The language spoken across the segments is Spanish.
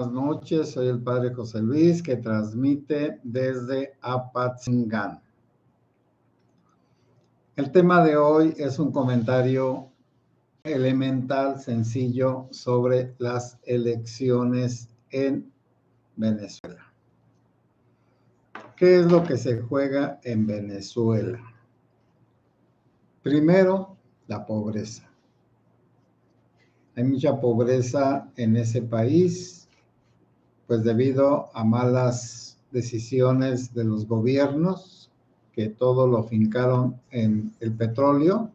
Buenas noches, soy el Padre José Luis que transmite desde Apatzingán. El tema de hoy es un comentario elemental, sencillo, sobre las elecciones en Venezuela. ¿Qué es lo que se juega en Venezuela? Primero, la pobreza. Hay mucha pobreza en ese país, pues debido a malas decisiones de los gobiernos, que todo lo fincaron en el petróleo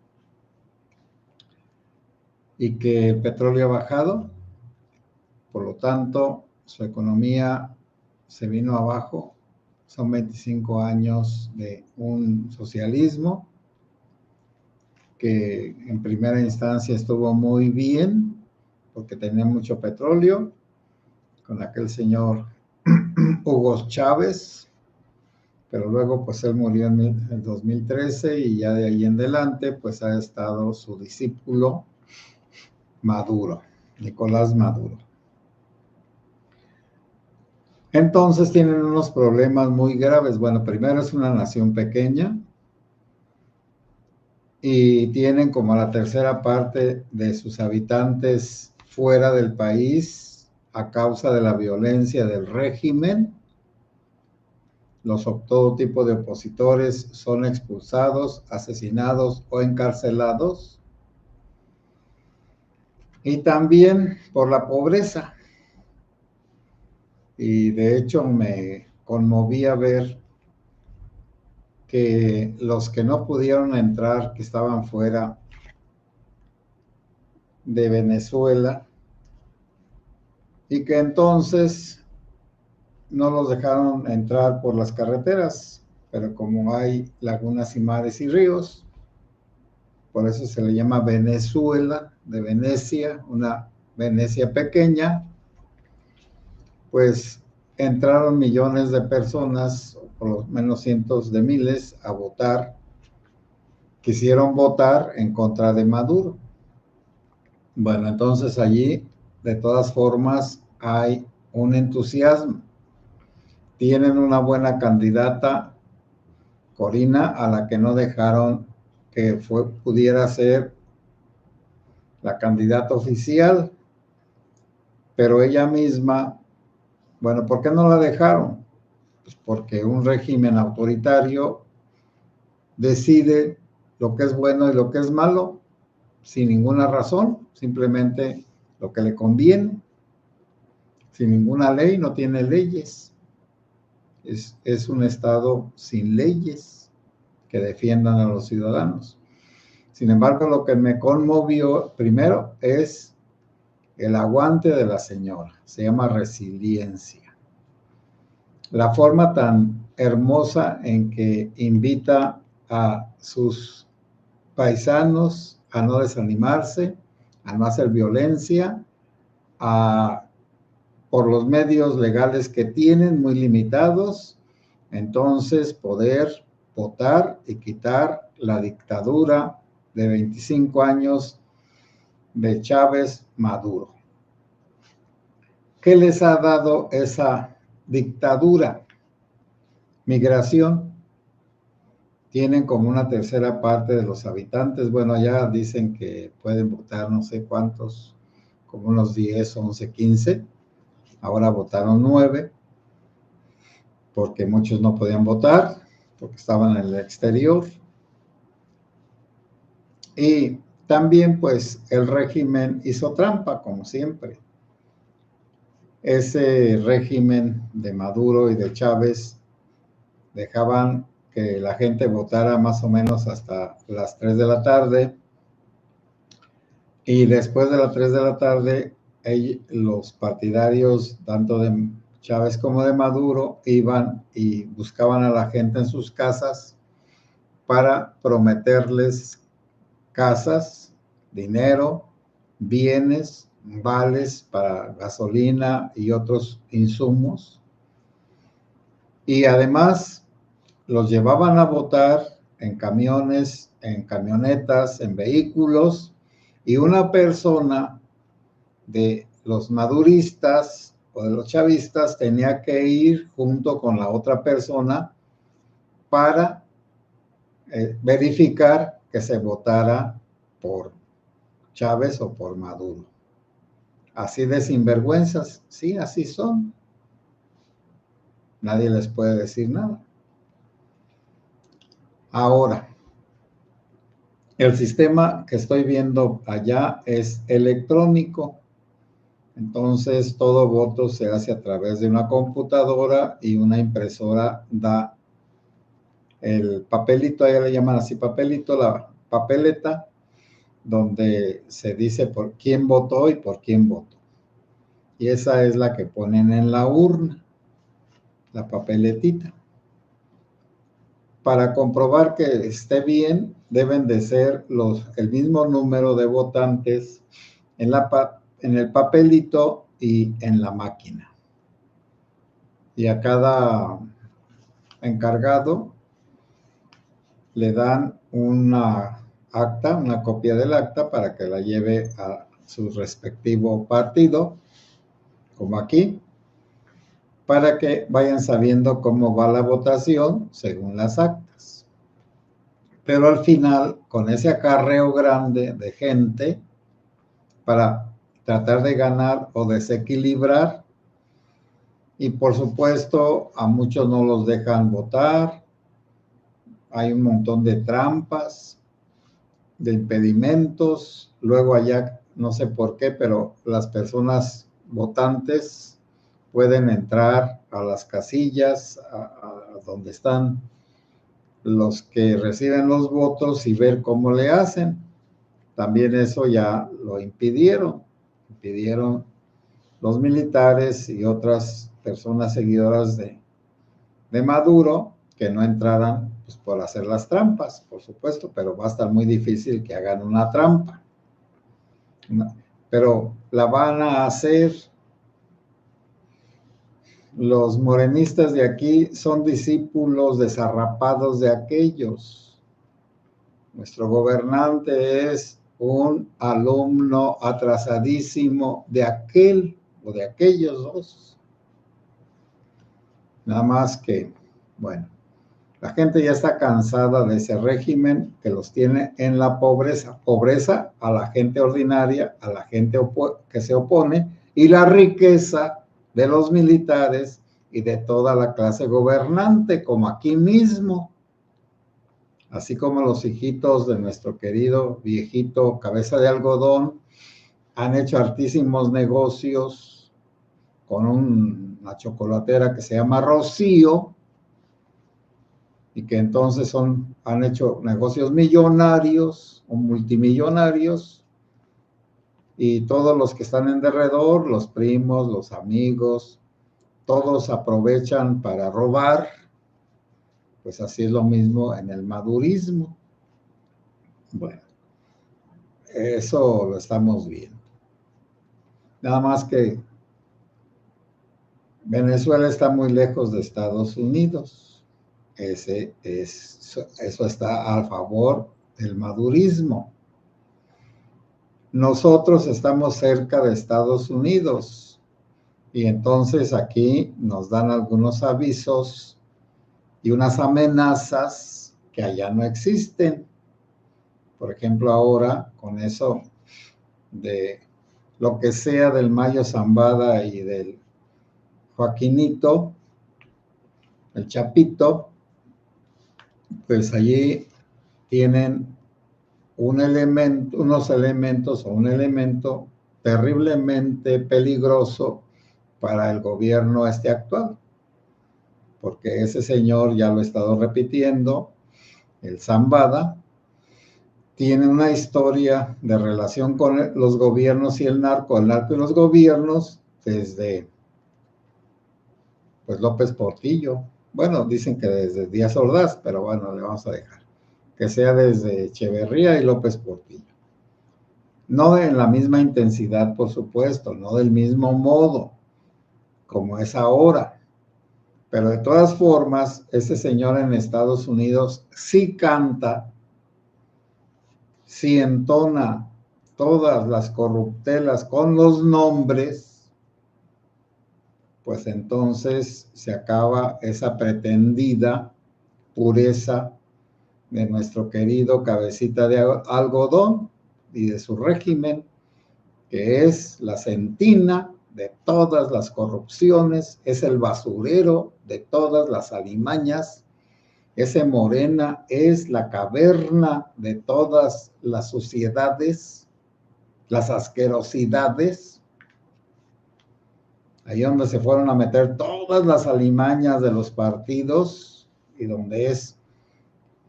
y que el petróleo ha bajado, por lo tanto, su economía se vino abajo. Son 25 años de un socialismo que en primera instancia estuvo muy bien porque tenía mucho petróleo, con aquel señor Hugo Chávez, pero luego pues él murió en el 2013 y ya de ahí en adelante pues ha estado su discípulo Maduro, Nicolás Maduro. Entonces tienen unos problemas muy graves. Bueno, primero es una nación pequeña y tienen como la tercera parte de sus habitantes fuera del país a causa de la violencia del régimen. Todo tipo de opositores son expulsados, asesinados o encarcelados. Y también por la pobreza. Y de hecho me conmovía ver que los que no pudieron entrar, que estaban fuera de Venezuela, y que entonces no los dejaron entrar por las carreteras, pero como hay lagunas y mares y ríos, por eso se le llama Venezuela, de Venecia, una Venecia pequeña, pues entraron millones de personas, o por lo menos cientos de miles, a votar. Quisieron votar en contra de Maduro. Bueno, entonces allí, de todas formas, hay un entusiasmo. Tienen una buena candidata, Corina, a la que no dejaron que pudiera ser la candidata oficial, pero ella misma, bueno, ¿por qué no la dejaron? Pues porque un régimen autoritario decide lo que es bueno y lo que es malo sin ninguna razón, simplemente lo que le conviene, sin ninguna ley, no tiene leyes. Es un Estado sin leyes que defiendan a los ciudadanos. Sin embargo, lo que me conmovió primero es el aguante de la señora. Se llama resiliencia. La forma tan hermosa en que invita a sus paisanos a no desanimarse, a no hacer violencia, por los medios legales que tienen, muy limitados, entonces poder votar y quitar la dictadura de 25 años de Chávez Maduro. ¿Qué les ha dado esa dictadura? Migración. Tienen como una tercera parte de los habitantes. Bueno, ya dicen que pueden votar no sé cuántos, como unos 10, 11, 15. Ahora votaron 9, porque muchos no podían votar, porque estaban en el exterior. Y también, pues, el régimen hizo trampa, como siempre. Ese régimen de Maduro y de Chávez dejaban que la gente votara más o menos hasta las 3 de la tarde. Y después de las 3 de la tarde, los partidarios, tanto de Chávez como de Maduro, iban y buscaban a la gente en sus casas para prometerles casas, dinero, bienes, vales para gasolina y otros insumos. Y además los llevaban a votar en camiones, en camionetas, en vehículos, y una persona de los maduristas o de los chavistas tenía que ir junto con la otra persona para verificar que se votara por Chávez o por Maduro. Así de sinvergüenzas, sí, así son. Nadie les puede decir nada. Ahora, el sistema que estoy viendo allá es electrónico. Entonces, todo voto se hace a través de una computadora y una impresora da el papelito, allá le llaman así papelito, la papeleta, donde se dice por quién votó y por quién votó. Y esa es la que ponen en la urna, la papeletita. Para comprobar que esté bien, deben de ser el mismo número de votantes en el papelito y en la máquina. Y a cada encargado le dan una acta, una copia del acta para que la lleve a su respectivo partido, como aquí, para que vayan sabiendo cómo va la votación según las actas. Pero al final, con ese acarreo grande de gente, para tratar de ganar o desequilibrar, y por supuesto a muchos no los dejan votar, hay un montón de trampas, de impedimentos, luego allá no sé por qué, pero las personas votantes pueden entrar a las casillas, a donde están los que reciben los votos y ver cómo le hacen. También eso ya lo impidieron los militares y otras personas seguidoras de Maduro que no entraran pues, por hacer las trampas, por supuesto, pero va a estar muy difícil que hagan una trampa. Pero la van a hacer. Los morenistas de aquí son discípulos desarrapados de aquellos. Nuestro gobernante es un alumno atrasadísimo de aquel o de aquellos dos. Nada más que, bueno, la gente ya está cansada de ese régimen que los tiene en la pobreza. Pobreza a la gente ordinaria, a la gente que se opone, y la riqueza de los militares y de toda la clase gobernante, como aquí mismo. Así como los hijitos de nuestro querido viejito cabeza de algodón han hecho hartísimos negocios con una chocolatera que se llama Rocío, y que entonces han hecho negocios millonarios o multimillonarios, y todos los que están en derredor, los primos, los amigos, todos aprovechan para robar. Pues así es lo mismo en el madurismo. Bueno, eso lo estamos viendo. Nada más que Venezuela está muy lejos de Estados Unidos. Eso está a favor del madurismo. Nosotros estamos cerca de Estados Unidos y entonces aquí nos dan algunos avisos y unas amenazas que allá no existen. Por ejemplo, ahora con eso de lo que sea del Mayo Zambada y del Joaquinito, el Chapito, pues allí tienen unos elementos o un elemento terriblemente peligroso para el gobierno actual, porque ese señor, ya lo he estado repitiendo, el Zambada, tiene una historia de relación con los gobiernos y el narco y los gobiernos desde pues López Portillo. Bueno, dicen que desde Díaz Ordaz, pero bueno, le vamos a dejar que sea desde Echeverría y López Portillo. No en la misma intensidad, por supuesto, no del mismo modo como es ahora, pero de todas formas, ese señor en Estados Unidos sí canta, sí entona todas las corruptelas con los nombres, pues entonces se acaba esa pretendida pureza de nuestro querido cabecita de algodón y de su régimen, que es la sentina de todas las corrupciones, es el basurero de todas las alimañas. Ese Morena es la caverna de todas las suciedades, las asquerosidades, ahí donde se fueron a meter todas las alimañas de los partidos y donde es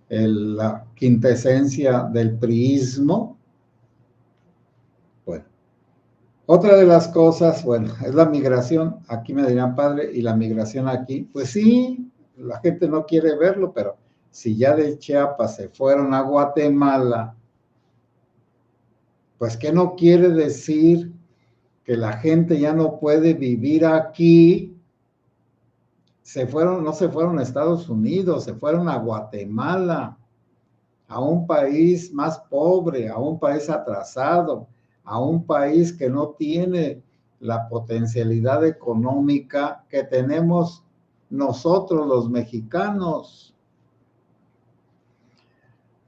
la quintesencia del priismo. Bueno, otra de las cosas, bueno, es la migración. Aquí me dirán, padre, ¿y la migración aquí? Pues sí, la gente no quiere verlo, pero si ya de Chiapas se fueron a Guatemala, pues ¿qué no quiere decir que la gente ya no puede vivir aquí? No se fueron a Estados Unidos, se fueron a Guatemala, a un país más pobre, a un país atrasado, a un país que no tiene la potencialidad económica que tenemos nosotros los mexicanos.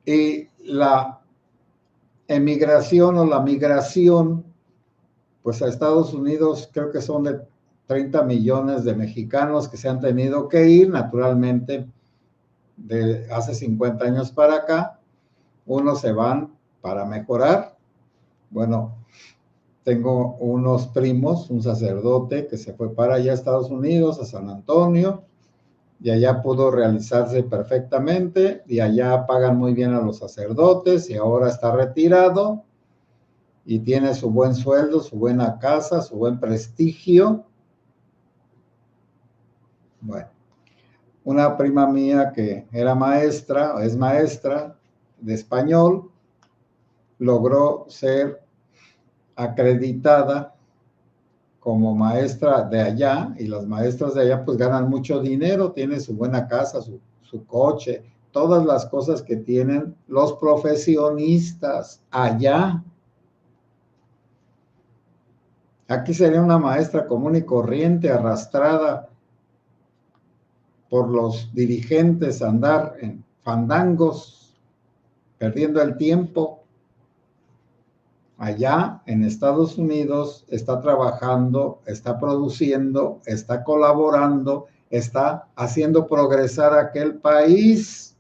Y la emigración o la migración, pues a Estados Unidos creo que son de 30 millones de mexicanos que se han tenido que ir, naturalmente, de hace 50 años para acá. Unos se van para mejorar. Bueno, tengo unos primos, un sacerdote que se fue para allá a Estados Unidos, a San Antonio, y allá pudo realizarse perfectamente, y allá pagan muy bien a los sacerdotes, y ahora está retirado, y tiene su buen sueldo, su buena casa, su buen prestigio. Bueno, una prima mía que era maestra, o es maestra de español, logró ser acreditada como maestra de allá, y las maestras de allá pues ganan mucho dinero, tienen su buena casa, su coche, todas las cosas que tienen los profesionistas allá. Aquí sería una maestra común y corriente, arrastrada por los dirigentes a andar en fandangos, perdiendo el tiempo. Allá en Estados Unidos está trabajando, está produciendo, está colaborando, está haciendo progresar aquel país.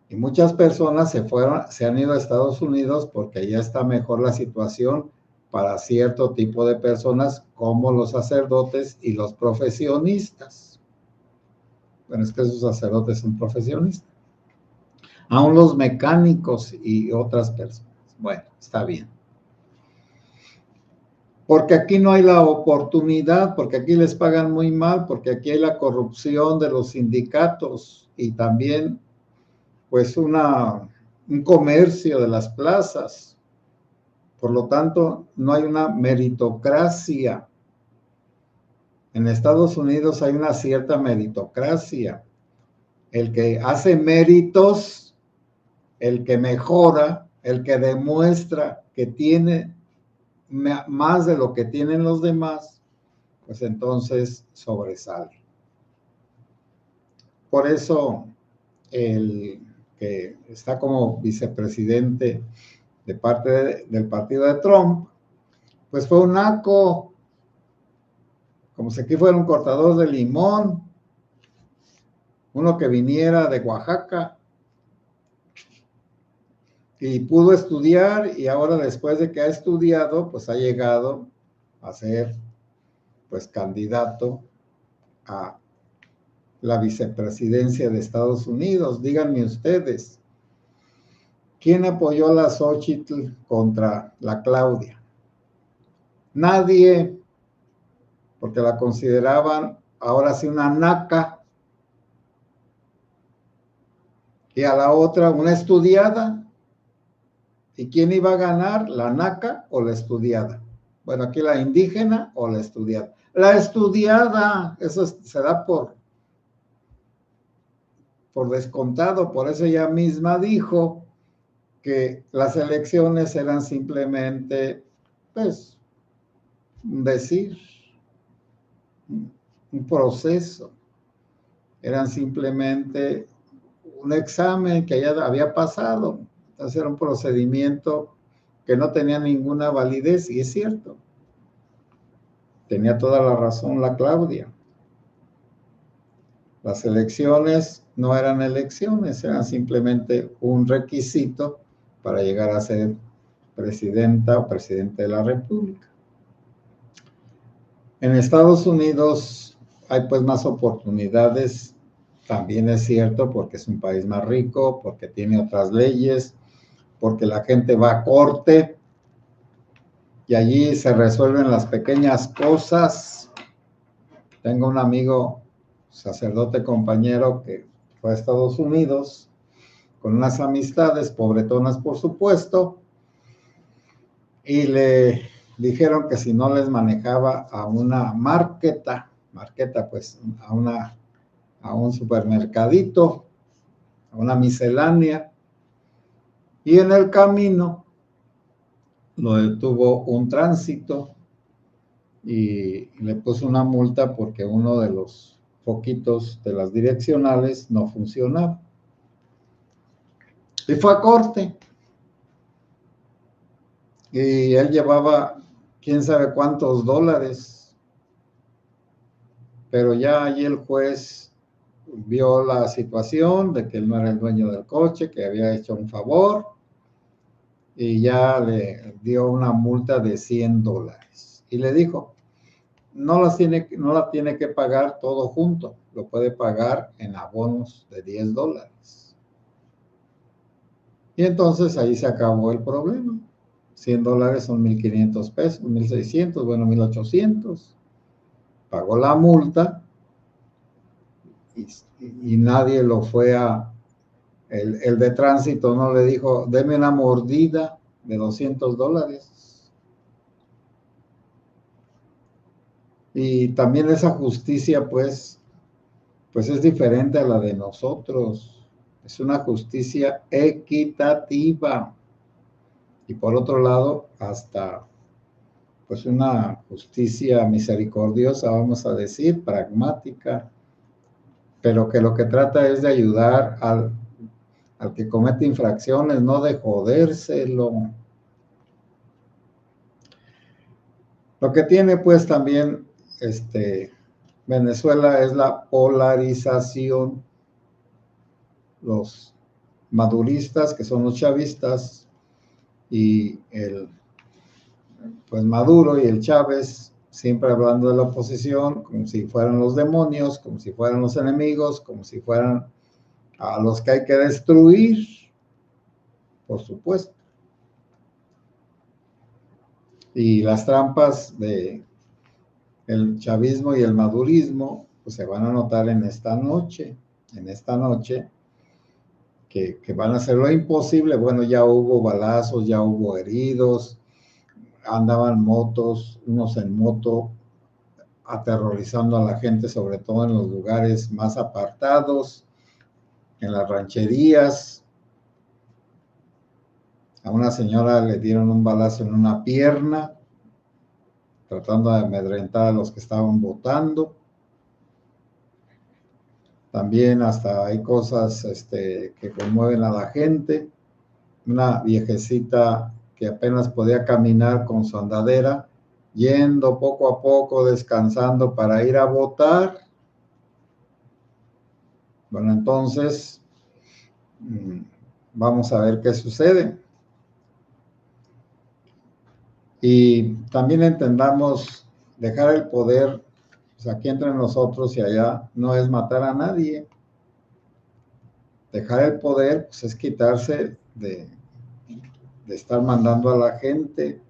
Y muchas personas se han ido a Estados Unidos porque allá está mejor la situación para cierto tipo de personas como los sacerdotes y los profesionistas. Bueno, es que esos sacerdotes son profesionistas. Aún los mecánicos y otras personas. Bueno, está bien. Porque aquí no hay la oportunidad, porque aquí les pagan muy mal, porque aquí hay la corrupción de los sindicatos y también pues un comercio de las plazas. Por lo tanto, no hay una meritocracia. En Estados Unidos hay una cierta meritocracia. El que hace méritos, el que mejora, el que demuestra que tiene más de lo que tienen los demás, pues entonces sobresale. Por eso el que está como vicepresidente de parte del partido de Trump, pues fue un naco, como si aquí fuera un cortador de limón, uno que viniera de Oaxaca y pudo estudiar, y ahora después de que ha estudiado, pues ha llegado a ser pues candidato a la vicepresidencia de Estados Unidos. Díganme ustedes, ¿quién apoyó a la Xóchitl contra la Claudia? Nadie, porque la consideraban ahora sí una naca, y a la otra una estudiada. ¿Y quién iba a ganar, la naca o la estudiada? Bueno, aquí la indígena o la estudiada. La estudiada, eso se da por descontado, por eso ella misma dijo que las elecciones eran simplemente, pues, decir. un proceso, eran simplemente un examen que ya había pasado. Entonces era un procedimiento que no tenía ninguna validez, y es cierto. Tenía toda la razón la Claudia. Las elecciones no eran elecciones, eran simplemente un requisito para llegar a ser presidenta o presidente de la República. En Estados Unidos hay pues más oportunidades, también es cierto, porque es un país más rico, porque tiene otras leyes, porque la gente va a corte y allí se resuelven las pequeñas cosas. Tengo un amigo, sacerdote compañero, que fue a Estados Unidos con unas amistades, pobretonas por supuesto, y le dijeron que si no les manejaba a una marqueta pues a un supermercadito, a una miscelánea, y en el camino lo detuvo un tránsito y le puso una multa porque uno de los foquitos de las direccionales no funcionaba. Y fue a corte. Y él llevaba quién sabe cuántos dólares. Pero ya allí el juez vio la situación de que él no era el dueño del coche, que había hecho un favor, y ya le dio una multa de $100. Y le dijo, no la tiene que pagar todo junto, lo puede pagar en abonos de $10. Y entonces ahí se acabó el problema. $100 son 1,500 pesos, 1,600, bueno, 1,800. Pagó la multa y nadie lo fue el de tránsito no le dijo, deme una mordida de $200. Y también esa justicia, pues es diferente a la de nosotros. Es una justicia equitativa. Y por otro lado, hasta pues una justicia misericordiosa, vamos a decir, pragmática, pero que lo que trata es de ayudar al que comete infracciones, no de jodérselo. Lo que tiene pues también Venezuela es la polarización. Los maduristas, que son los chavistas, y pues Maduro y el Chávez, siempre hablando de la oposición, como si fueran los demonios, como si fueran los enemigos, como si fueran a los que hay que destruir, por supuesto. Y las trampas de el chavismo y el madurismo, pues se van a notar en esta noche, que van a hacer lo imposible. Bueno, ya hubo balazos, ya hubo heridos, andaban unos en moto, aterrorizando a la gente, sobre todo en los lugares más apartados, en las rancherías. A una señora le dieron un balazo en una pierna, tratando de amedrentar a los que estaban votando. También hasta hay cosas que conmueven a la gente. Una viejecita que apenas podía caminar con su andadera, yendo poco a poco, descansando para ir a votar. Bueno, entonces, vamos a ver qué sucede. Y también entendamos, dejar el poder, pues aquí entre nosotros y allá, no es matar a nadie. Dejar el poder, pues es quitarse de estar mandando a la gente.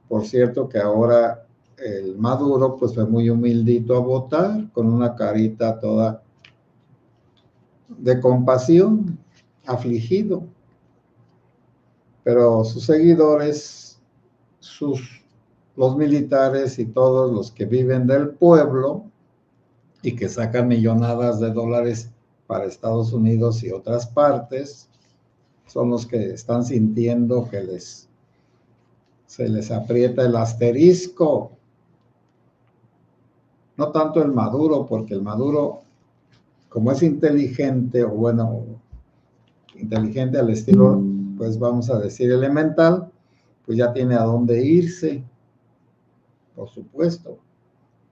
Por cierto que ahora el Maduro pues fue muy humildito a votar, con una carita toda de compasión, afligido. Pero sus seguidores, los militares y todos los que viven del pueblo y que sacan millonadas de dólares para Estados Unidos y otras partes, son los que están sintiendo que se les aprieta el asterisco. No tanto el maduro, porque el maduro, como es inteligente, o bueno, inteligente al estilo, pues vamos a decir elemental, pues ya tiene a dónde irse, por supuesto,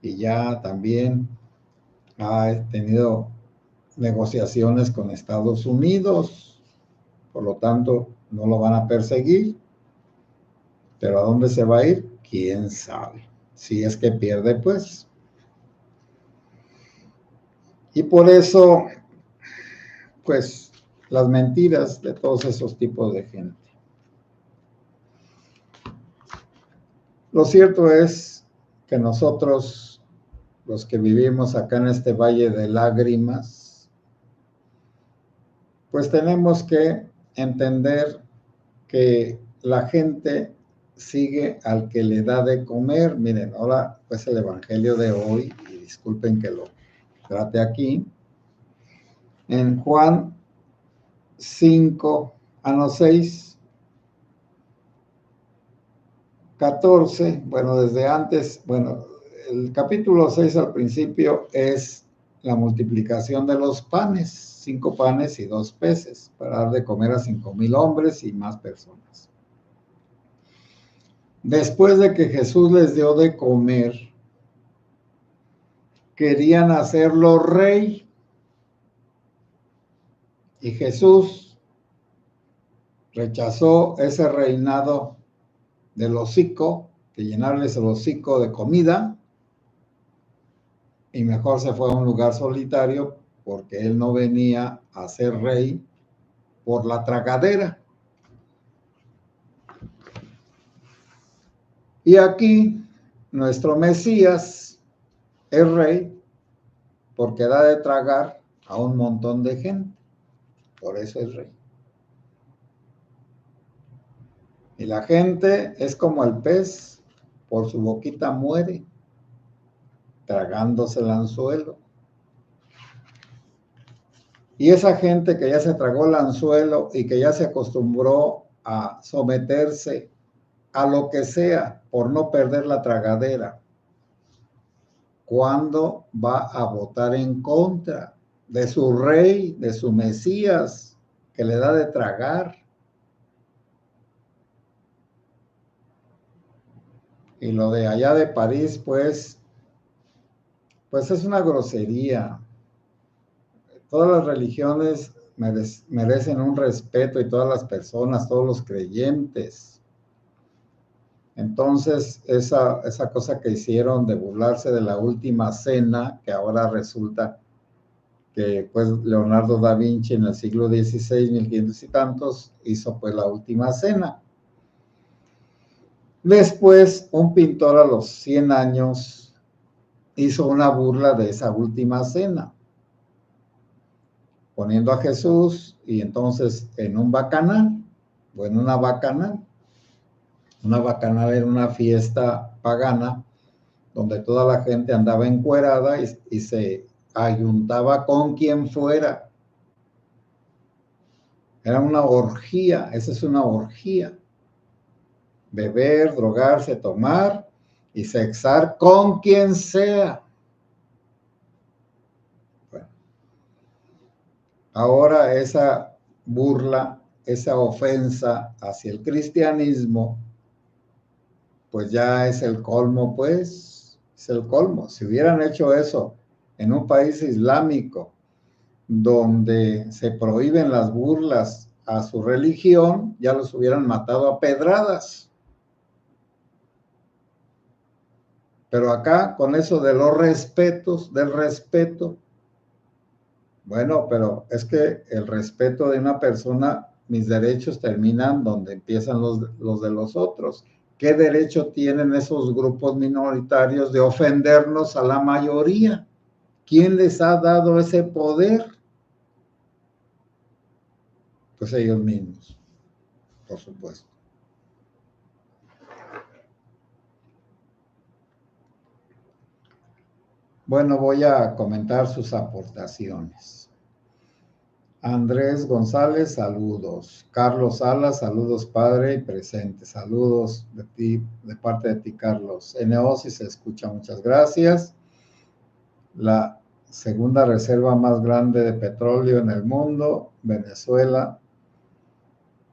y ya también ha tenido negociaciones con Estados Unidos, por lo tanto, no lo van a perseguir, pero ¿a dónde se va a ir? ¿Quién sabe? Si es que pierde, pues. Y por eso, pues, las mentiras de todos esos tipos de gente. Lo cierto es que nosotros, los que vivimos acá en este valle de lágrimas, pues tenemos que entender que la gente sigue al que le da de comer. Miren, ahora pues el evangelio de hoy, y disculpen que lo trate aquí, en Juan 5, a los 6, 14, bueno, desde antes, bueno, el capítulo 6 al principio es la multiplicación de los panes, 5 panes y 2 peces, para dar de comer a 5,000 hombres y más personas. Después de que Jesús les dio de comer, querían hacerlo rey. Y Jesús rechazó ese reinado del hocico, de llenarles el hocico de comida, y mejor se fue a un lugar solitario porque él no venía a ser rey por la tragadera. Y aquí nuestro Mesías es rey porque da de tragar a un montón de gente. Por eso es rey. Y la gente es como el pez, por su boquita muere, tragándose el anzuelo. Y esa gente que ya se tragó el anzuelo y que ya se acostumbró a someterse a lo que sea por no perder la tragadera, ¿cuándo va a votar en contra de su rey, de su Mesías, que le da de tragar? Y lo de allá de París, pues es una grosería. Todas las religiones merecen un respeto, y todas las personas, todos los creyentes. Entonces, esa cosa que hicieron de burlarse de la última cena, que ahora resulta que pues Leonardo da Vinci en el siglo XVI, 1500 y tantos, hizo pues la última cena. Después, un pintor a los 100 años hizo una burla de esa última cena, poniendo a Jesús y entonces en un bacanal, o en una bacanal era una fiesta pagana donde toda la gente andaba encuerada y se ayuntaba con quien fuera. Era una orgía, esa es una orgía. Beber, drogarse, tomar y sexar con quien sea. Bueno, ahora esa burla, esa ofensa hacia el cristianismo, pues ya es el colmo, pues, es el colmo. Si hubieran hecho eso en un país islámico, donde se prohíben las burlas a su religión, ya los hubieran matado a pedradas. Pero acá, con eso de los respetos, del respeto, bueno, pero es que el respeto de una persona, mis derechos terminan donde empiezan los de los otros. ¿Qué derecho tienen esos grupos minoritarios de ofendernos a la mayoría? ¿Quién les ha dado ese poder? Pues ellos mismos, por supuesto. Bueno, voy a comentar sus aportaciones. Andrés González, saludos. Carlos Salas, saludos padre y presente. Saludos de ti, de parte de ti, Carlos. NO, si se escucha, muchas gracias. la segunda reserva más grande de petróleo en el mundo, Venezuela,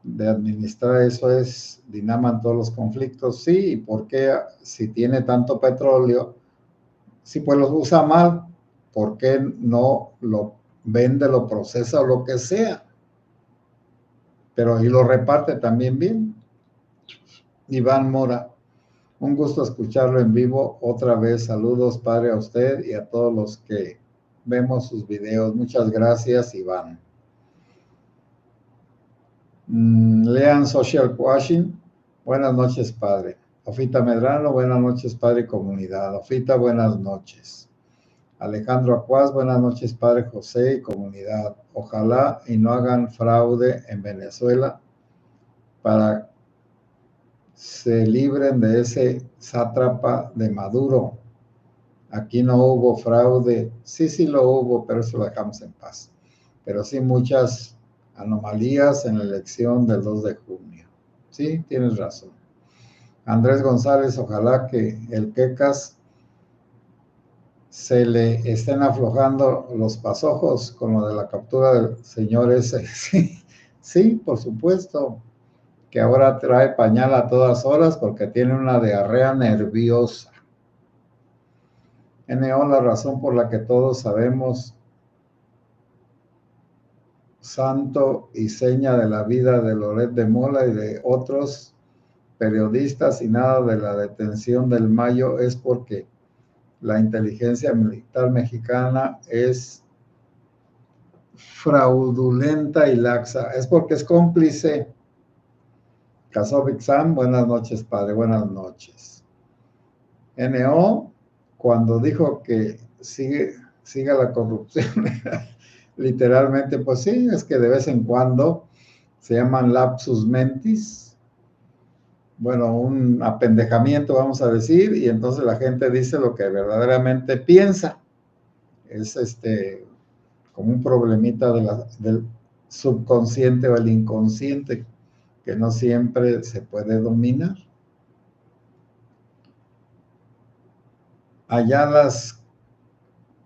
de administrar eso es, dinaman todos los conflictos, sí, ¿y por qué si tiene tanto petróleo, si pues los usa mal, por qué no lo vende, lo procesa o lo que sea? Pero y lo reparte también bien. Iván Mora, un gusto escucharlo en vivo otra vez. Saludos, padre, a usted y a todos los que vemos sus videos. Muchas gracias, Iván. Lean Social Washing. Buenas noches, padre. Ofita Medrano, buenas noches, padre y comunidad. Ofita, buenas noches. Alejandro Acuaz, buenas noches, padre José y comunidad. Ojalá y no hagan fraude en Venezuela para se libren de ese sátrapa de Maduro. Aquí no hubo fraude, sí lo hubo, pero eso lo dejamos en paz. Pero sí muchas anomalías en la elección del 2 de junio. Sí, tienes razón. Andrés González, ojalá que el Quecas se le estén aflojando los pasojos con lo de la captura del señor ese. Sí, sí, por supuesto, que ahora trae pañal a todas horas porque tiene una diarrea nerviosa. NO, la razón por la que todos sabemos santo y seña de la vida de Loret de Mola y de otros periodistas y nada de la detención del Mayo es porque la inteligencia militar mexicana es fraudulenta y laxa, es porque es cómplice. Kazovic Sam, buenas noches, padre, buenas noches. NO, cuando dijo que siga la corrupción, literalmente, pues sí, es que de vez en cuando se llaman lapsus mentis, bueno, un apendejamiento, vamos a decir, y entonces la gente dice lo que verdaderamente piensa. Es como un problemita del subconsciente o el inconsciente que no siempre se puede dominar. Allá las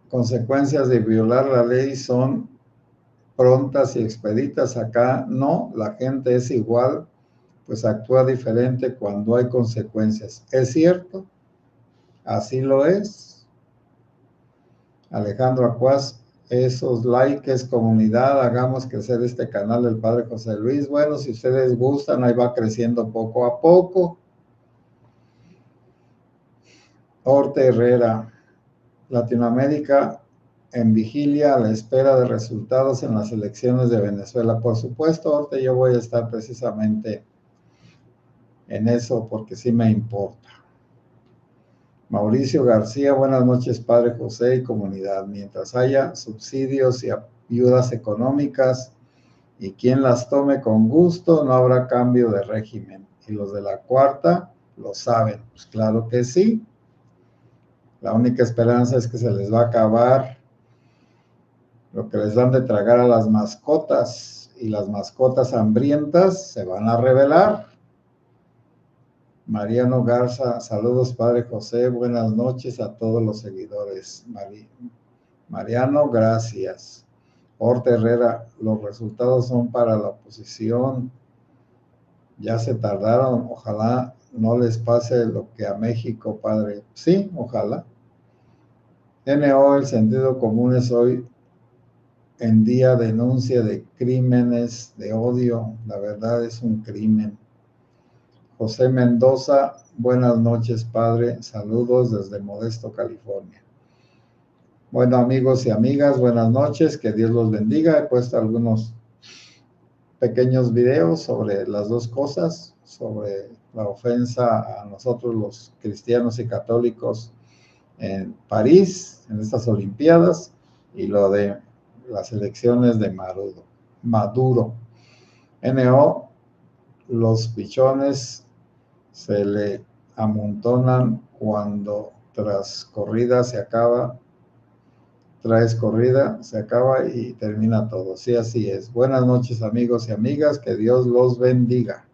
consecuencias de violar la ley son prontas y expeditas. Acá no, la gente es igual, pues actúa diferente cuando hay consecuencias. ¿Es cierto? Así lo es. Alejandro Acuaz, esos likes, comunidad, hagamos crecer este canal del Padre José Luis. Bueno, si ustedes gustan, ahí va creciendo poco a poco. Orte Herrera, Latinoamérica en vigilia a la espera de resultados en las elecciones de Venezuela. Por supuesto, Orte, yo voy a estar precisamente en eso porque sí me importa. Mauricio García, buenas noches, Padre José y comunidad. Mientras haya subsidios y ayudas económicas y quien las tome con gusto, no habrá cambio de régimen. Y los de la cuarta lo saben. Pues claro que sí. La única esperanza es que se les va a acabar lo que les dan de tragar a las mascotas, y las mascotas hambrientas se van a rebelar. Mariano Garza, saludos Padre José, buenas noches a todos los seguidores. Mariano, gracias. Orte Herrera, los resultados son para la oposición, ya se tardaron, ojalá no les pase lo que a México, Padre. Sí, ojalá. NO, el sentido común es hoy en día denuncia de crímenes de odio, la verdad es un crimen. José Mendoza, buenas noches, padre, saludos desde Modesto, California. Bueno, amigos y amigas, buenas noches, que Dios los bendiga. He puesto algunos pequeños videos sobre las dos cosas, sobre la ofensa a nosotros los cristianos y católicos en París, en estas Olimpiadas, y lo de las elecciones de Maduro. NO, los pichones se le amontonan cuando tras corrida se acaba, se acaba y termina todo. Sí, así es. Buenas noches, amigos y amigas, que Dios los bendiga.